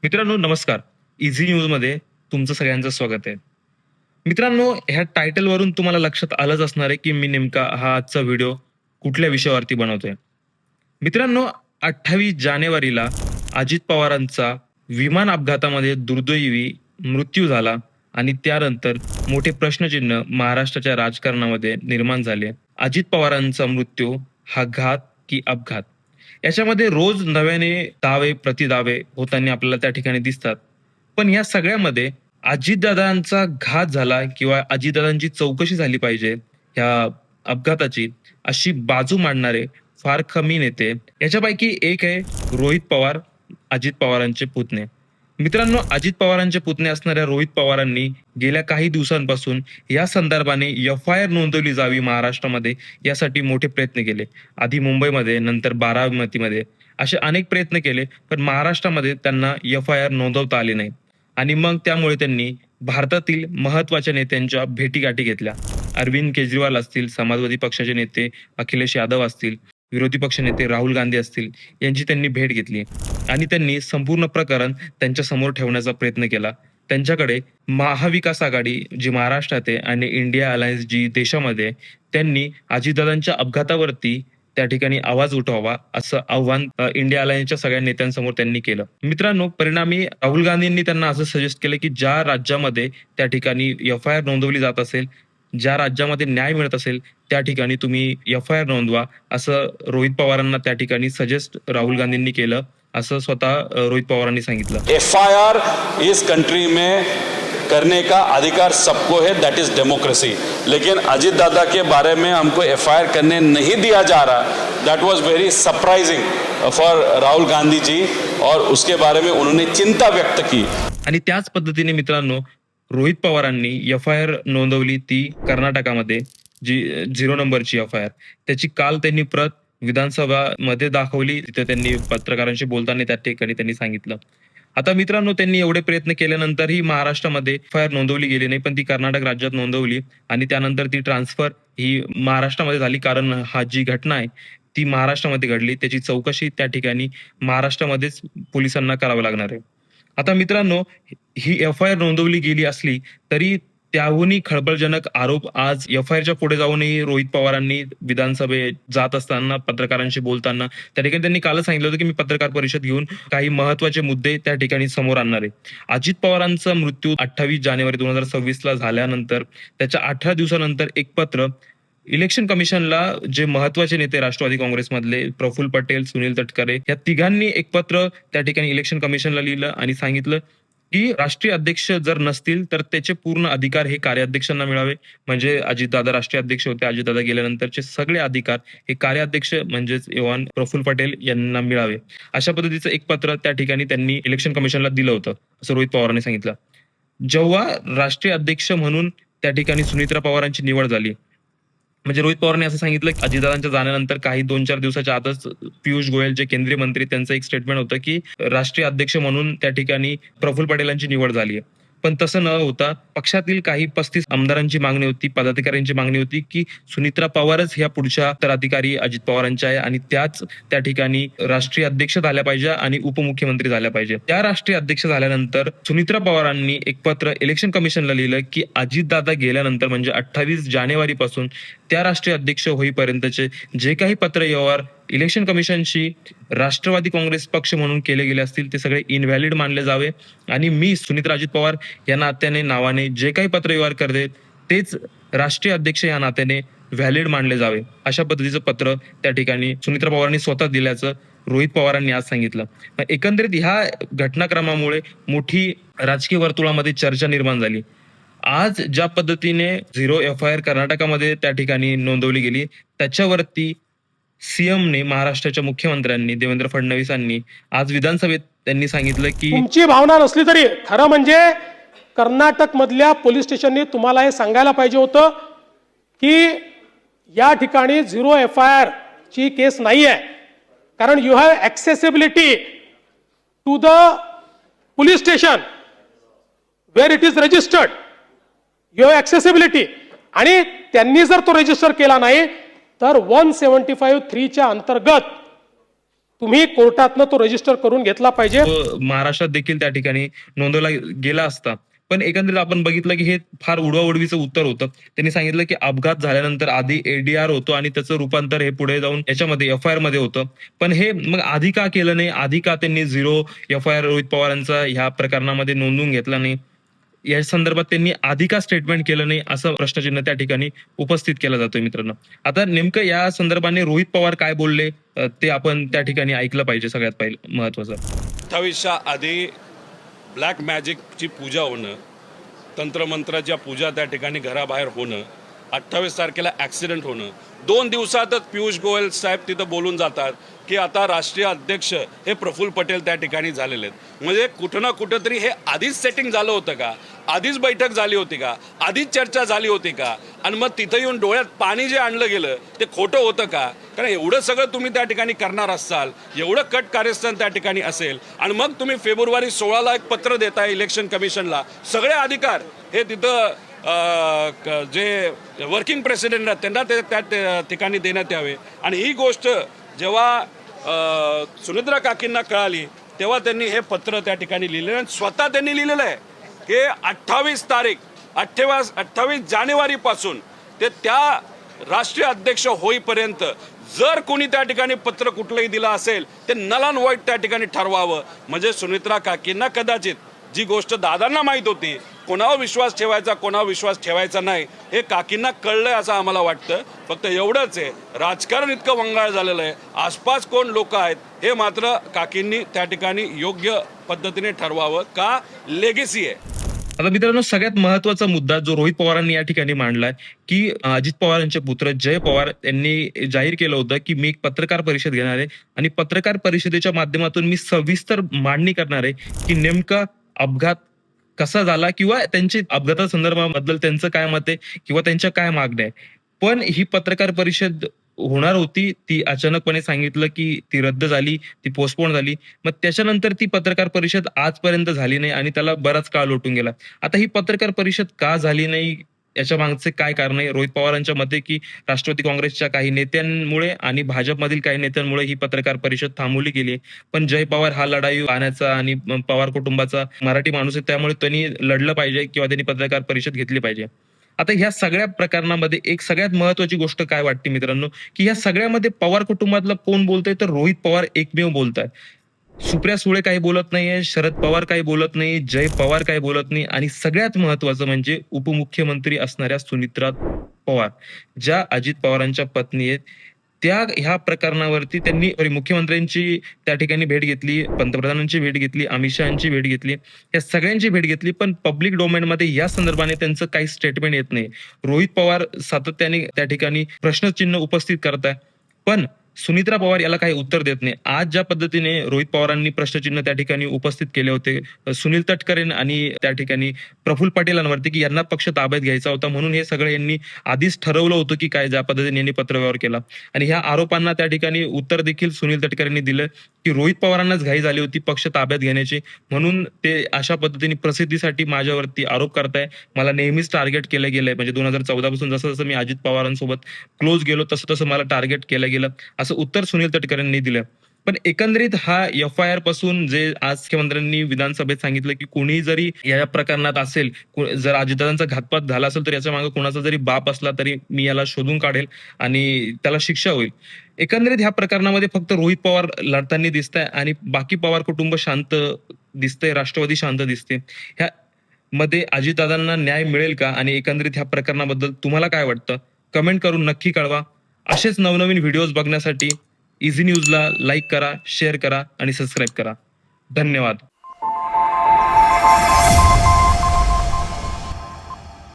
मित्रांनो नमस्कार. इझी न्यूजमध्ये तुमचं सगळ्यांचं स्वागत आहे. मित्रांनो, ह्या टायटलवरून तुम्हाला लक्षात आलंच असणार आहे की मी नेमका हा आजचा व्हिडिओ कुठल्या विषयावरती बनवतोय. मित्रांनो, 28 जानेवारीला अजित पवारांचा विमान अपघातामध्ये दुर्दैवी मृत्यू झाला आणि त्यानंतर मोठे प्रश्नचिन्ह महाराष्ट्राच्या राजकारणामध्ये निर्माण झाले. अजित पवारांचा मृत्यू हा घात की अपघात? याच्यामध्ये रोज नव्याने दावे प्रतिदावे होताना आपल्याला त्या ठिकाणी दिसतात. पण या सगळ्यामध्ये अजितदादांचा घात झाला किंवा अजितदादांची चौकशी झाली पाहिजे ह्या अपघाताची, अशी बाजू मांडणारे फार कमी नेते. याच्यापैकी एक आहे रोहित पवार, अजित पवारांचे पुतणे. मित्रांनो, अजित पवारांचे पुतणे असणाऱ्या रोहित पवारांनी गेल्या काही दिवसांपासून या संदर्भाने एफ-आय-आर नोंदवली जावी महाराष्ट्रामध्ये, यासाठी मोठे प्रयत्न केले. आधी मुंबईमध्ये, नंतर बारामतीमध्ये असे अनेक प्रयत्न केले, पण महाराष्ट्रामध्ये त्यांना एफ-आय-आर नोंदवता आली नाही. आणि मग त्यामुळे त्यांनी भारतातील महत्वाच्या नेत्यांच्या भेटीगाठी घेतल्या. अरविंद केजरीवाल असतील, समाजवादी पक्षाचे नेते अखिलेश यादव असतील, विरोधी पक्ष नेते राहुल गांधी असतील, यांची त्यांनी भेट घेतली आणि त्यांनी संपूर्ण प्रकरण त्यांच्या समोर ठेवण्याचा प्रयत्न केला. त्यांच्याकडे महाविकास आघाडी जी महाराष्ट्रात आहे आणि इंडिया अलायन्स जी देशामध्ये आहे, त्यांनी अजितदादांच्या अपघातावरती त्या ठिकाणी आवाज उठवावा असं आव्हान इंडिया अलायन्सच्या सगळ्या नेत्यांसमोर त्यांनी केलं. मित्रांनो, परिणामी राहुल गांधींनी त्यांना असं सजेस्ट केलं की ज्या राज्यामध्ये त्या ठिकाणी एफ-आय-आर नोंदवली जात असेल, ज्या राज्यामध्ये न्याय मिळत असेल, त्या ठिकाणी तुम्ही एफ-आय-आर नोंदवा, असं रोहित पवारांना त्या ठिकाणी सजेस्ट राहुल गांधींनी केलं, असं स्वतः रोहित पवारांनी सांगितलं. एफआईआर इस कंट्री में करने का अधिकार सबको है, दैट इज डेमोक्रेसी. लेकिन अजित दादा के बारे में हमको एफआईआर करने नहीं दिया जा रहा. That was very surprising for Rahul Gandhi ji और उसके बारे में उन्होंने चिंता व्यक्त की. आणि त्याच पद्धतीने मित्रांनो, रोहित पवारांनी एफ-आय-आर नोंदवली ती कर्नाटकामध्ये, जी 0 नंबरची एफ-आय-आर. त्याची काल त्यांनी प्रत विधानसभामध्ये दाखवली. तिथे त्यांनी पत्रकारांशी बोलताना त्या ठिकाणी त्यांनी सांगितलं. आता मित्रांनो, त्यांनी एवढे प्रयत्न केल्यानंतरही महाराष्ट्रामध्ये एफ-आय-आर नोंदवली गेली नाही, पण ती कर्नाटक राज्यात नोंदवली आणि त्यानंतर ती ट्रान्सफर ही महाराष्ट्रामध्ये झाली. कारण हा जी घटना आहे ती महाराष्ट्रामध्ये घडली, त्याची चौकशी त्या ठिकाणी महाराष्ट्रामध्येच पोलिसांना करावं लागणार आहे. आता मित्रांनो, ही एफ-आय-आर नोंदवली गेली असली तरी त्याहूनही खळबळजनक आरोप आज एफ-आय-आरच्या पुढे जाऊनही रोहित पवारांनी विधानसभेत जात असताना पत्रकारांशी बोलताना त्या ठिकाणी त्यांनी कालच सांगितलं होतं की मी पत्रकार परिषद घेऊन काही महत्वाचे मुद्दे त्या ठिकाणी समोर आणणार आहे. अजित पवारांचा मृत्यू 28 जानेवारी 2026 ला झाल्यानंतर त्याच्या 18 दिवसानंतर एक पत्र इलेक्शन कमिशनला जे महत्वाचे नेते राष्ट्रवादी काँग्रेसमधले प्रफुल्ल पटेल, सुनील तटकरे या तिघांनी एक पत्र त्या ठिकाणी इलेक्शन कमिशनला लिहिलं आणि सांगितलं की राष्ट्रीय अध्यक्ष जर नसतील तर त्याचे पूर्ण अधिकार हे कार्याध्यक्षांना मिळावे. म्हणजे अजितदादा राष्ट्रीय अध्यक्ष होते, अजितदादा गेल्यानंतरचे सगळे अधिकार हे कार्याध्यक्ष म्हणजेच एव्हान प्रफुल्ल पटेल यांना मिळावे. अशा पद्धतीचं एक पत्र त्या ठिकाणी त्यांनी इलेक्शन कमिशनला दिलं होतं, असं रोहित पवारांनी सांगितलं. जेव्हा राष्ट्रीय अध्यक्ष म्हणून त्या ठिकाणी सुनेत्रा पवारांची निवड झाली, म्हणजे रोहित पवारांनी असं सांगितलं की अजितदादांच्या जाण्यानंतर काही 2-4 दिवसाच्या आतच पियुष गोयल जे केंद्रीय मंत्री, त्यांचं एक स्टेटमेंट होतं की राष्ट्रीय अध्यक्ष म्हणून त्या ठिकाणी प्रफुल्ल पटेलांची निवड झाली आहे. पण तसं न होता पक्षातील काही 35 आमदारांची मागणी होती, पदाधिकाऱ्यांची मागणी होती की सुनेत्रा पवारच ह्या पुढच्या उत्तराधिकारी अजित पवारांच्या आहे आणि त्याच त्या ठिकाणी राष्ट्रीय अध्यक्ष झाल्या पाहिजे आणि उपमुख्यमंत्री झाल्या पाहिजे. त्या राष्ट्रीय अध्यक्ष झाल्यानंतर सुनेत्रा पवारांनी एक पत्र इलेक्शन कमिशनला लिहिलं की अजितदादा गेल्यानंतर म्हणजे 28 जानेवारी पासून त्या राष्ट्रीय अध्यक्ष होईपर्यंतचे जे काही पत्र व्यवहार इलेक्शन कमिशनशी राष्ट्रवादी काँग्रेस पक्ष म्हणून केले गेले असतील ते सगळे इनव्हॅलिड मानले जावे आणि मी सुनेत्रा अजित पवार या नात्याने नावाने जे काही पत्रव्यवहार करते तेच राष्ट्रीय अध्यक्ष या नात्याने व्हॅलिड मानले जावे. अशा पद्धतीचं पत्र त्या ठिकाणी सुनेत्रा पवारांनी स्वतः दिल्याचं रोहित पवारांनी आज सांगितलं. एकंदरीत ह्या घटनाक्रमामुळे मोठी राजकीय वर्तुळामध्ये चर्चा निर्माण झाली. आज ज्या पद्धतीने 0 एफ-आय-आर कर्नाटकामध्ये त्या ठिकाणी नोंदवली गेली, त्याच्यावरती सीएमने, महाराष्ट्राच्या मुख्यमंत्र्यांनी देवेंद्र फडणवीसांनी आज विधानसभेत त्यांनी सांगितलं की तुमची भावना नसली तरी खरं म्हणजे कर्नाटक मधल्या पोलीस स्टेशनने तुम्हाला हे सांगायला पाहिजे होतं की या ठिकाणी 0 एफ-आय-आर ची केस नाही आहे, कारण you have accessibility to the police station where it is registered. You have accessibility आणि त्यांनी जर तो रजिस्टर केला नाही तर 175(3) च्या अंतर्गत तुम्ही कोर्टातनं तो रजिस्टर करून घेतला पाहिजे. तो महाराष्ट्रात देखील त्या ठिकाणी नोंदवला गेला असता. पण एकंदरीत आपण बघितलं की हे फार उडवाउडवीचं उत्तर होतं. त्यांनी सांगितलं की अपघात झाल्यानंतर आधी ADR होतो आणि त्याचं रूपांतर हे पुढे जाऊन याच्यामध्ये FIR मध्ये होतं. पण हे मग आधी का केलं नाही? आधी का त्यांनी 0 FIR रोहित पवारांचा ह्या प्रकरणामध्ये नोंदवून घेतला नाही? या संदर्भात त्यांनी आधी का स्टेटमेंट केलं नाही, असं प्रश्नचिन्ह त्या ठिकाणी उपस्थित केला जातोय मित्रांनो. आता नेमकं या संदर्भाने रोहित पवार काय बोलले ते आपण त्या ठिकाणी ऐकलं पाहिजे. सगळ्यात पहिलं महत्वाचं 28च्या आधी ब्लॅक मॅजिकची पूजा होणं, तंत्रमंत्राच्या पूजा त्या ठिकाणी घराबाहेर होणं, 28 तारखेला ॲक्सिडेंट होणं, 2 दिवसातच पियुष गोयल साहेब तिथं बोलून जातात की आता राष्ट्रीय अध्यक्ष हे प्रफुल्ल पटेल त्या ठिकाणी झालेले आहेत. म्हणजे कुठं ना कुठंतरी हे आधीच सेटिंग झालं होतं का? आधीच बैठक झाली होती का? आधीच चर्चा झाली होती का? आणि मग तिथं येऊन डोळ्यात पाणी जे आणलं गेलं ते खोटं होतं का? कारण एवढं सगळं तुम्ही त्या ठिकाणी करणार असाल, एवढं कट कार्यस्थान त्या ठिकाणी असेल आणि मग तुम्ही फेब्रुवारी 16ला एक पत्र देताय इलेक्शन कमिशनला, सगळे अधिकार हे तिथं जे वर्किंग प्रेसिडेंट आहेत त्यांना त्या ठिकाणी देण्यात यावे. आणि ही गोष्ट जेव्हा सुनित्रा काकींना कळाली तेव्हा त्यांनी हे पत्र त्या ठिकाणी लिहिलेलं आणि स्वतः त्यांनी लिहिलेलं आहे की 28 जानेवारीपासून ते त्या राष्ट्रीय अध्यक्ष होईपर्यंत जर कोणी त्या ठिकाणी पत्र कुठलंही दिलं असेल ते नल अँड व्हाईट त्या ठिकाणी ठरवावं. म्हणजे सुनित्रा काकींना कदाचित जी गोष्ट दादांना माहीत होती, कोणावर विश्वास ठेवायचा कोणावर विश्वास ठेवायचा नाही, हे काकींना कळलंय असं आम्हाला वाटतं. फक्त एवढंच आहे, राजकारण इतकं वंगाळ झालेलं आहे, आसपास कोण लोक आहेत हे मात्र काकींनी त्या ठिकाणी योग्य पद्धतीने ठरवावं का लेगेसी आहे. आता मित्रांनो, सगळ्यात महत्वाचा मुद्दा जो रोहित पवारांनी या ठिकाणी मांडलाय की अजित पवार यांचे पुत्र जय पवार यांनी जाहीर केलं होतं की मी एक पत्रकार परिषद घेणार आहे आणि पत्रकार परिषदेच्या माध्यमातून मी सविस्तर मांडणी करणार आहे की नेमका अपघात कसा झाला किंवा त्यांची अपघातासंदर्भाबद्दल त्यांचं काय मत आहे किंवा त्यांच्या काय मागण्या आहे. पण ही पत्रकार परिषद होणार होती, ती अचानकपणे सांगितलं की ती रद्द झाली, ती पोस्टपोन झाली. मग त्याच्यानंतर ती पत्रकार परिषद आजपर्यंत झाली नाही आणि त्याला बराच काळ लोटून गेला. आता ही पत्रकार परिषद का झाली नाही याच्या मागचे काय कारण आहे? रोहित पवारांच्या मते की राष्ट्रवादी काँग्रेसच्या काही नेत्यांमुळे आणि भाजपमधील काही नेत्यांमुळे ही पत्रकार परिषद थांबवली गेली. पण जय पवार हा लढाई पाहण्याचा आणि पवार कुटुंबाचा मराठी माणूस आहे, त्यामुळे त्यांनी लढलं पाहिजे किंवा त्यांनी पत्रकार परिषद घेतली पाहिजे. आता ह्या सगळ्या प्रकरणामध्ये एक सगळ्यात महत्वाची गोष्ट काय वाटते मित्रांनो, की ह्या सगळ्यामध्ये पवार कुटुंबातलं कोण बोलतंय तर रोहित पवार एकमेव बोलताय. सुप्रिया सुळे काही बोलत नाहीये, शरद पवार काही बोलत नाही, जय पवार काही बोलत नाही आणि सगळ्यात महत्वाचं म्हणजे उपमुख्यमंत्री असणाऱ्या सुनित्रा पवार, ज्या अजित पवारांच्या पत्नी आहेत, त्या ह्या प्रकरणावरती त्यांनी मुख्यमंत्र्यांची त्या ठिकाणी भेट घेतली, पंतप्रधानांची भेट घेतली, अमित शहाची भेट घेतली, या सगळ्यांची भेट घेतली. पण पब्लिक डोमेनमध्ये या संदर्भाने त्यांचं काही स्टेटमेंट येत नाही. रोहित पवार सातत्याने त्या ठिकाणी प्रश्नचिन्ह उपस्थित करताय, पण सुनित्रा पवार याला काही उत्तर देत नाही. आज ज्या पद्धतीने रोहित पवारांनी प्रश्नचिन्ह त्या ठिकाणी उपस्थित केले होते सुनील तटकरे आणि त्या ठिकाणी प्रफुल्ल पटेलांवरती की यांना पक्ष ताब्यात घ्यायचा होता, म्हणून हे सगळं यांनी आधीच ठरवलं होतं की काय, ज्या पद्धतीने यांनी पत्रव्यवहार केला. आणि ह्या आरोपांना त्या ठिकाणी उत्तर देखील सुनील तटकरेंनी दिलं की रोहित पवारांनाच घाई झाली होती पक्ष ताब्यात घेण्याची, म्हणून ते अशा पद्धतीने प्रसिद्धीसाठी माझ्यावरती आरोप करताय. मला नेहमीच टार्गेट केलं गेलंय, म्हणजे 2014 पासून जसं जसं मी अजित पवारांसोबत क्लोज गेलो तसं तसं मला टार्गेट केलं गेलं, असं उत्तर सुनील तटकरेंनी दिलं. पण एकंदरीत हा FIR पासून जे आज मुख्यमंत्र्यांनी विधानसभेत सांगितलं की कोणी जरी या प्रकरणात असेल, जर अजितदादांचा घातपात झाला असेल तर याच्या मागे कोणाचा जरी बाप असला तरी मी याला शोधून काढेल आणि त्याला शिक्षा होईल. एकंदरीत ह्या प्रकरणामध्ये फक्त रोहित पवार लढताना दिसताय आणि बाकी पवार कुटुंब शांत दिसतंय, राष्ट्रवादी शांत दिसते. ह्या मध्ये अजितदादांना न्याय मिळेल का आणि एकंदरीत ह्या प्रकरणाबद्दल तुम्हाला काय वाटतं? कमेंट करून नक्की कळवा. असेच नवनवीन व्हिडिओज बघण्यासाठी इझी न्यूजला लाईक करा, शेअर करा आणि सबस्क्राईब करा. धन्यवाद.